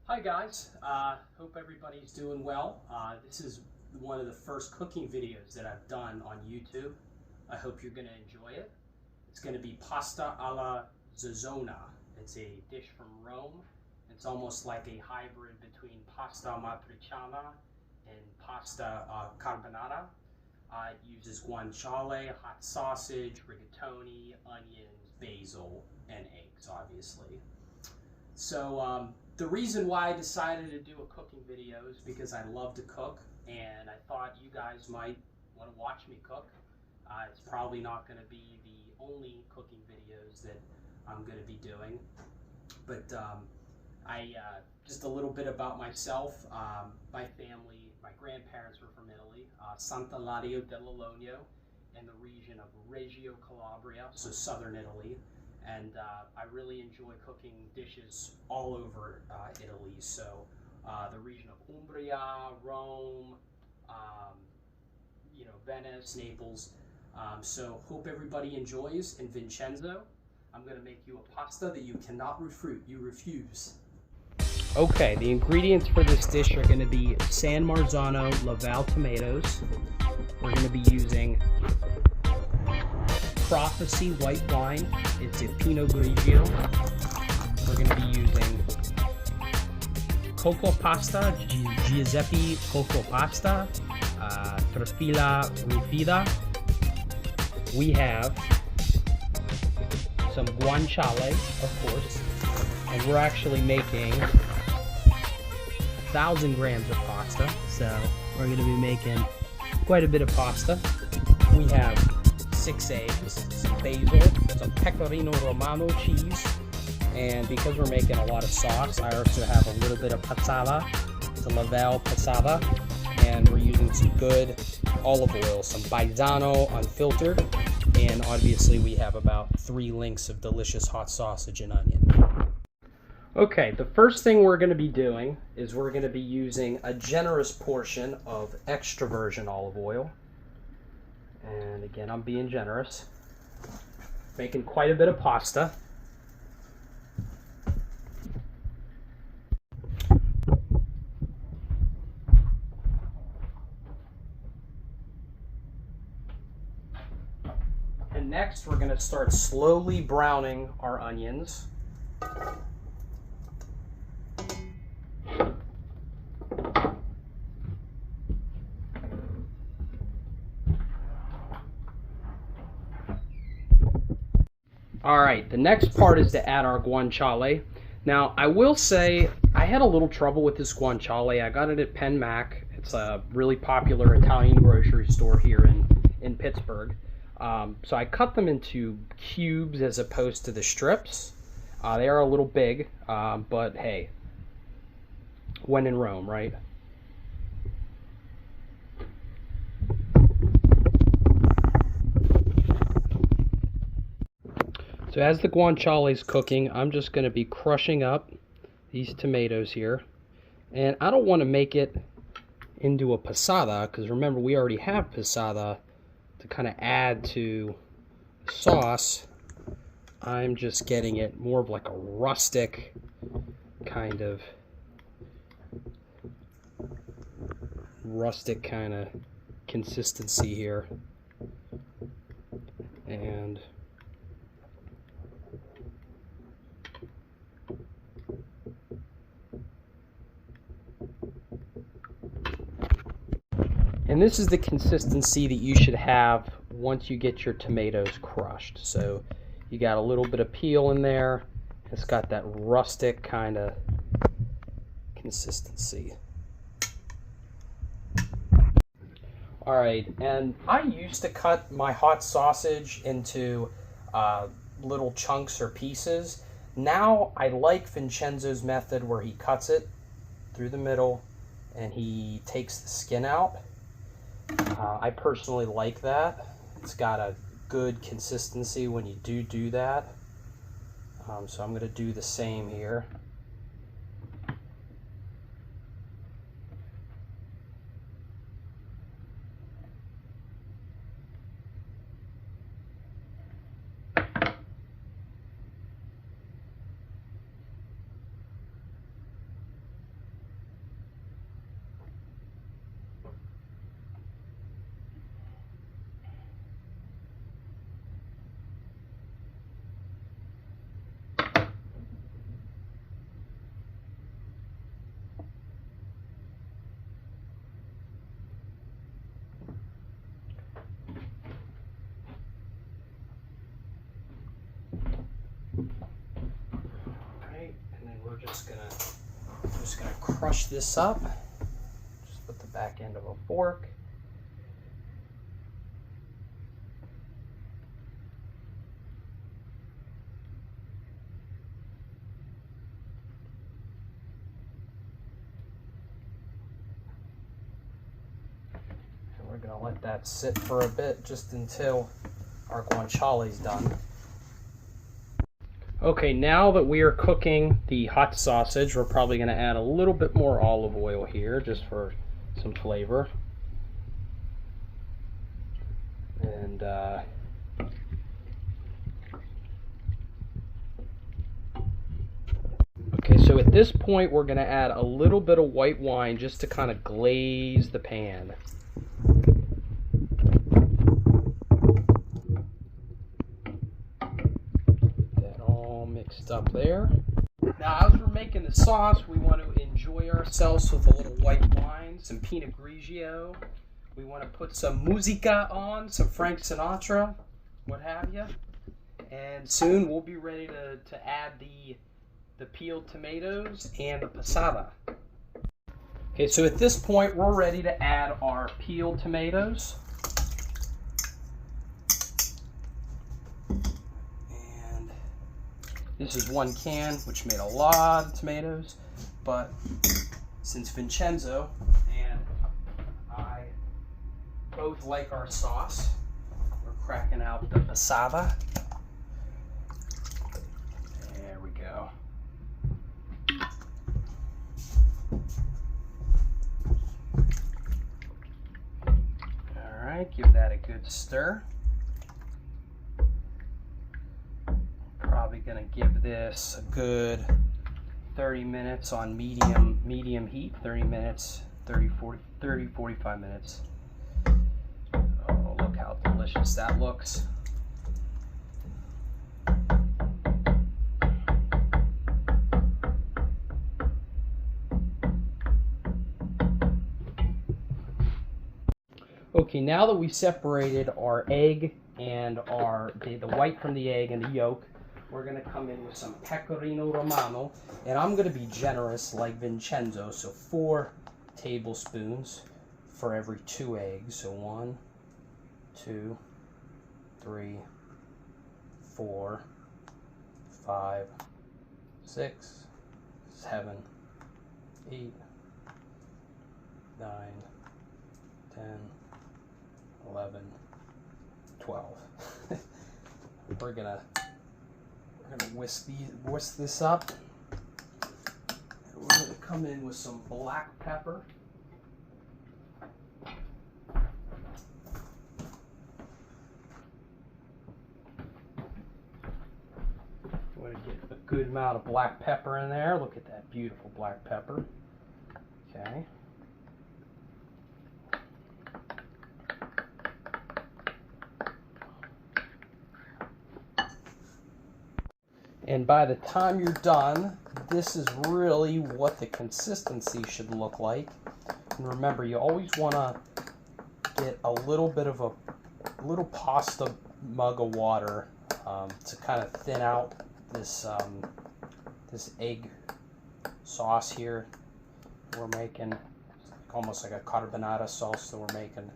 Hi guys, hope everybody's doing well. This is one of the first cooking videos that I've done on YouTube. I hope you're going to enjoy it. It's going to be Pasta Alla Zozzona. It's a dish from Rome. It's almost like a hybrid between pasta matriciana and pasta carbonara. It uses guanciale, hot sausage, rigatoni, onions, basil, and eggs, obviously. So the reason why I decided to do a cooking video is because I love to cook, and I thought you guys might want to watch me cook. It's probably not going to be the only cooking videos that I'm going to be doing, but just a little bit about myself. My family, my grandparents were from Italy, Sant'Eladio dell'Ologno, in the region of Reggio Calabria, so southern Italy. And I really enjoy cooking dishes all over Italy. So the region of Umbria, Rome, Venice, Naples. So hope everybody enjoys. And Vincenzo, I'm going to make you a pasta that you cannot refuse. Okay, the ingredients for this dish are going to be San Marzano Laval tomatoes. We're going to be using Prophecy white wine. It's a Pinot Grigio. We're going to be using cocoa pasta, Giuseppe cocoa pasta, Trafila rufida. We have some guanciale, of course, and we're actually making 1,000 grams of pasta, so we're going to be making quite a bit of pasta. We have 6 eggs, some basil, some pecorino romano cheese, and because we're making a lot of sauce, I also have a little bit of passata, it's a Laval passata, and we're using some good olive oil, some Marzano unfiltered, and obviously we have about 3 links of delicious hot sausage and onion. Okay, the first thing we're going to be doing is we're going to be using a generous portion of extra virgin olive oil. And again, I'm being generous. Making quite a bit of pasta. And next, we're going to start slowly browning our onions. Alright, the next part is to add our guanciale. Now, I will say, I had a little trouble with this guanciale. I got it at Penn Mac. It's a really popular Italian grocery store here in Pittsburgh. So I cut them into cubes as opposed to the strips. They are a little big, but hey, when in Rome, right? So as the guanciale is cooking, I'm just going to be crushing up these tomatoes here. And I don't want to make it into a passata, because remember, we already have passata to kind of add to the sauce. I'm just getting it more of like a rustic kind of consistency here. And this is the consistency that you should have once you get your tomatoes crushed. So you got a little bit of peel in there. It's got that rustic kind of consistency. All right, and I used to cut my hot sausage into little chunks or pieces. Now I like Vincenzo's method where he cuts it through the middle and he takes the skin out. I personally like that. It's got a good consistency when you do that. So I'm going to do the same here. crush this up. Just put the back end of a fork. And we're going to let that sit for a bit just until our guanciale is done. Okay, now that we are cooking the hot sausage, we're probably going to add a little bit more olive oil here just for some flavor. And okay, so at this point we're going to add a little bit of white wine just to kind of glaze the pan. Mixed up there. Now, as we're making the sauce, we want to enjoy ourselves with a little white wine, some Pinot Grigio. We want to put some musica on, some Frank Sinatra, what have you. And soon we'll be ready to add the peeled tomatoes and the passata. Okay, so at this point we're ready to add our peeled tomatoes. This is 1 can, which made a lot of tomatoes, but since Vincenzo and I both like our sauce, we're cracking out the passata. There we go. All right, give that a good stir. Probably going to give this a good 30 minutes on medium heat. 30 minutes, 45 minutes. Oh, look how delicious that looks. Okay, now that we separated our egg and the white from the egg and the yolk, we're going to come in with some Pecorino Romano, and I'm going to be generous like Vincenzo, so 4 tablespoons for every 2 eggs. So 1, 2, 3, 4, 5, 6, 7, 8, 9, 10, 11, 12. We're gonna whisk this up. We're gonna come in with some black pepper. Want to get a good amount of black pepper in there. Look at that beautiful black pepper. Okay. And by the time you're done, this is really what the consistency should look like. And remember, you always want to get a little bit of a little pasta mug of water to kind of thin out this this egg sauce here. We're making almost like a carbonara sauce that we're making.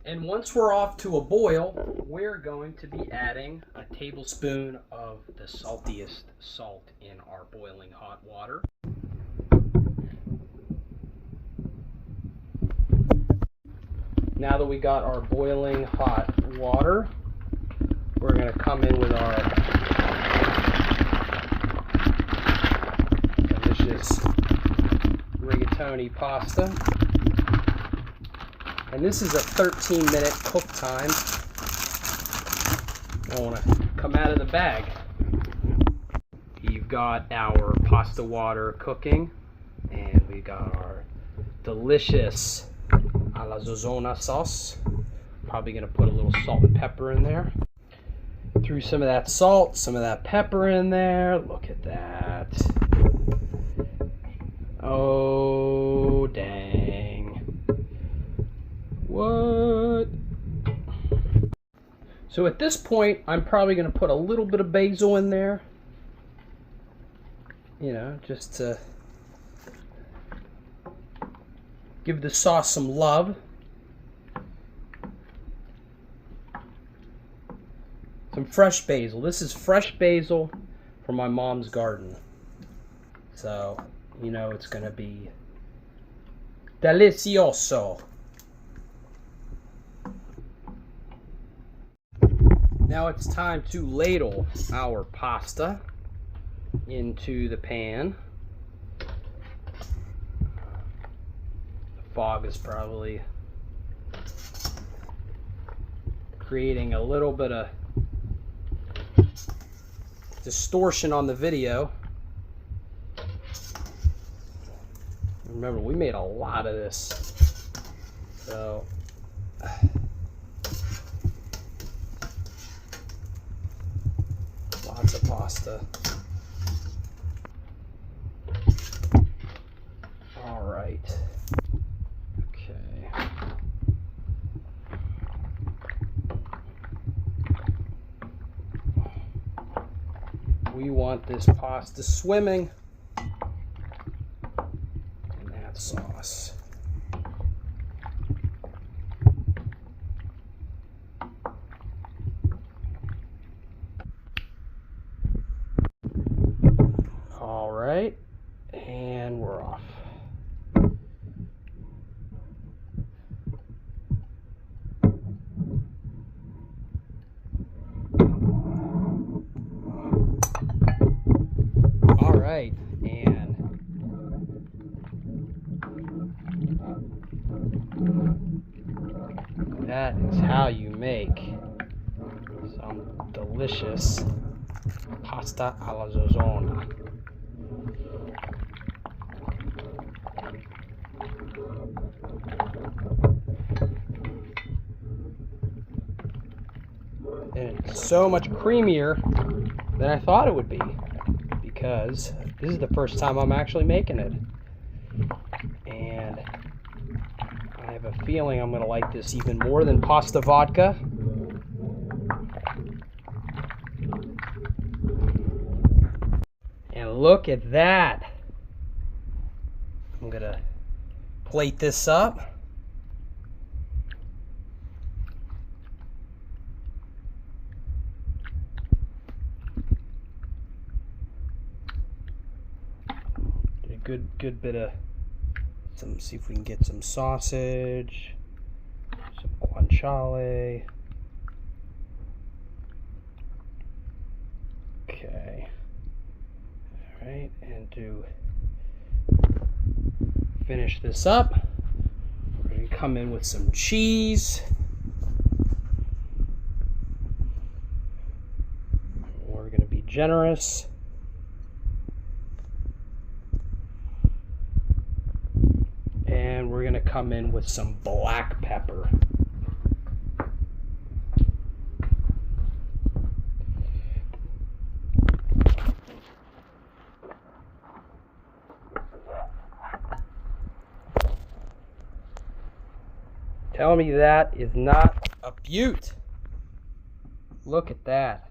And once we're off to a boil, we're going to be adding a tablespoon of the saltiest salt in our boiling hot water. Now that we got our boiling hot water, we're going to come in with our delicious rigatoni pasta. And this is a 13-minute cook time. I want to come out of the bag. You've got our pasta water cooking, and we got our delicious alla Zozzona sauce. Probably going to put a little salt and pepper in there. Threw some of that salt, some of that pepper in there. Look at that. Oh, dang. What? So at this point, I'm probably going to put a little bit of basil in there. You know, just to give the sauce some love. Some fresh basil. This is fresh basil from my mom's garden. So, you know it's going to be delicioso. Now it's time to ladle our pasta into the pan. The fog is probably creating a little bit of distortion on the video. Remember, we made a lot of this, so lots of pasta. All right. Okay. We want this pasta swimming in that sauce. All right, and we're off. All right, and that is how you make some delicious pasta alla Zozzona. And it's so much creamier than I thought it would be, because this is the first time I'm actually making it. And I have a feeling I'm going to like this even more than pasta vodka. And look at that. I'm going to plate this up. Good bit of some, see if we can get some sausage, some guanciale. Okay. All right, and to finish this up, we're going to come in with some cheese. We're going to be generous. And we're going to come in with some black pepper. Tell me that is not a beaut. Look at that.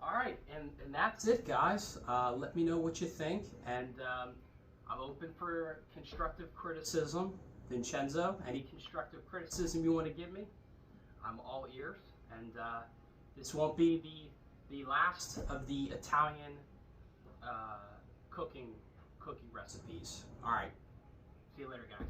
Alright, and that's it, guys. Let me know what you think, and I'm open for constructive criticism. Vincenzo, any constructive criticism you want to give me, I'm all ears, and this won't be the last of the Italian cooking recipes. Alright, see you later, guys.